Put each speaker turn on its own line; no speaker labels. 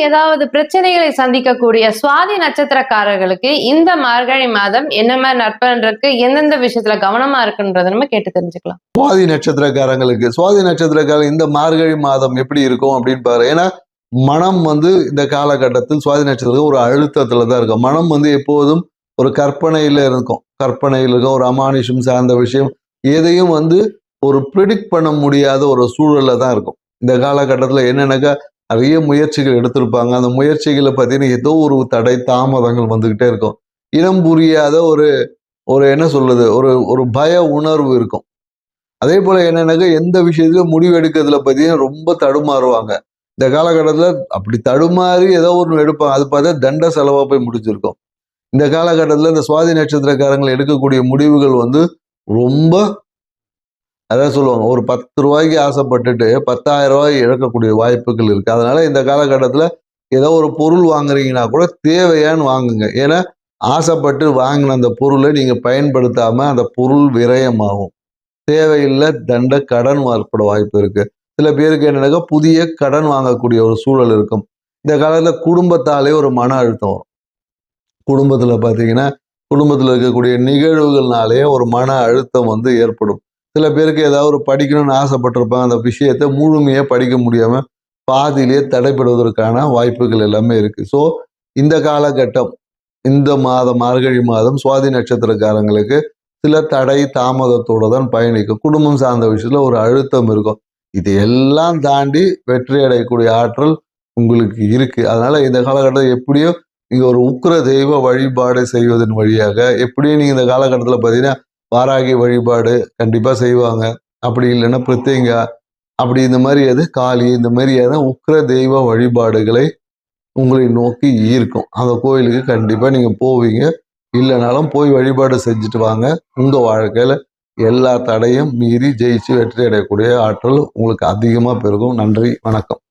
ஏதாவது பிரச்சனைகளை சந்திக்கக்கூடிய சுவாதி நட்சத்திரக்காரர்களுக்கு இந்த மார்கழி மாதம் என்ன மாதிரி நற்பலன் இருக்கு, எந்தெந்த விஷயத்துல கவனமா இருக்குன்றத நம்ம கேட்டு தெரிஞ்சுக்கலாம்.
சுவாதி நட்சத்திரக்காரங்க இந்த மார்கழி மாதம் எப்படி இருக்கும் அப்படின்னு பாரு. ஏன்னா மனம் இந்த காலகட்டத்தில் சுவாதி நட்சத்திரம் ஒரு அழுத்தத்துல தான் இருக்கும். மனம் எப்போதும் ஒரு கற்பனையில இருக்கும், ஒரு அமானுஷம் சார்ந்த விஷயம் எதையும் ஒரு ப்ரிடிக்ட் பண்ண முடியாத ஒரு சூழல்ல தான் இருக்கும். இந்த காலகட்டத்தில் என்னன்னாக்கா நிறைய முயற்சிகள் எடுத்திருப்பாங்க. அந்த முயற்சிகளை பார்த்தீங்கன்னா ஏதோ ஒரு தடை தாமதங்கள் வந்துகிட்டே இருக்கும். இனம் புரியாத ஒரு என்ன சொல்றது, ஒரு பய உணர்வு இருக்கும். அதே போல என்னன்னாக்கா எந்த விஷயத்திலும் முடிவு எடுக்கிறதுல பார்த்தீங்கன்னா ரொம்ப தடுமாறுவாங்க. இந்த காலகட்டத்தில் அப்படி தடுமாறி ஏதோ ஒன்று எடுப்பாங்க. அது பார்த்தா தண்ட செலவா போய் முடிச்சிருக்கும். இந்த காலகட்டத்தில் இந்த சுவாதி நட்சத்திரக்காரங்கள் எடுக்கக்கூடிய முடிவுகள் ரொம்ப அதான் சொல்லுவாங்க, ஒரு 10 ரூபாய்க்கு ஆசைப்பட்டுட்டு 10,000 ரூபாய் இழக்கக்கூடிய வாய்ப்புகள் இருக்கு. அதனால இந்த காலகட்டத்தில் ஏதோ ஒரு பொருள் வாங்குறீங்கன்னா கூட தேவையான்னு வாங்குங்க. ஏன்னா ஆசைப்பட்டு வாங்கின அந்த பொருளை நீங்க பயன்படுத்தாம அந்த பொருள் விரயமாகும். தேவையில்லை தண்ட கடன் ஏற்பட வாய்ப்பு இருக்கு. சில பேருக்கு என்னன்னாக்கா புதிய கடன் வாங்கக்கூடிய ஒரு சூழல் இருக்கும். இந்த காலத்தில் குடும்பத்தாலே ஒரு மன அழுத்தம் வரும். குடும்பத்தில் இருக்கக்கூடிய நிகழ்வுகள்னாலே ஒரு மன அழுத்தம் ஏற்படும். சில பேருக்கு ஏதாவது ஒரு படிக்கணும்னு ஆசைப்பட்டிருப்பாங்க. அந்த விஷயத்தை முழுமையாக படிக்க முடியாம பாதியிலேயே தடைப்படுவதற்கான வாய்ப்புகள் எல்லாமே இருக்கு. ஸோ இந்த காலகட்டம், இந்த மாதம் மார்கழி மாதம் சுவாதி நட்சத்திரக்காரங்களுக்கு சில தடை தாமதத்தோட தான் பயணிக்கும். குடும்பம் சார்ந்த விஷயத்துல ஒரு அழுத்தம் இருக்கும். இது எல்லாம் தாண்டி வெற்றி அடையக்கூடிய ஆற்றல் உங்களுக்கு இருக்கு. அதனால இந்த காலகட்டத்தில் எப்படியோ நீங்க ஒரு உக்கிர தெய்வ வழிபாடு செய்வதன் வழியாக எப்படியும் நீங்க இந்த காலகட்டத்தில் பார்த்தீங்கன்னா வாராகி வழிபாடு கண்டிப்பா செய்வாங்க. அப்படி இல்லைன்னா பிரித்திங்கா, அப்படி இந்த மாதிரி காளி, இந்த மாதிரி உக்கிர தெய்வ வழிபாடுகளை உங்களை நோக்கி ஈர்க்கும். அந்த கோயிலுக்கு கண்டிப்பா நீங்க போவீங்க. இல்லைனாலும் போய் வழிபாடு செஞ்சுட்டு வாங்க. உங்க வாழ்க்கையில எல்லா தடையும் மீறி ஜெயிச்சு வெற்றி அடையக்கூடிய ஆற்றல் உங்களுக்கு அதிகமா பெருகும். நன்றி, வணக்கம்.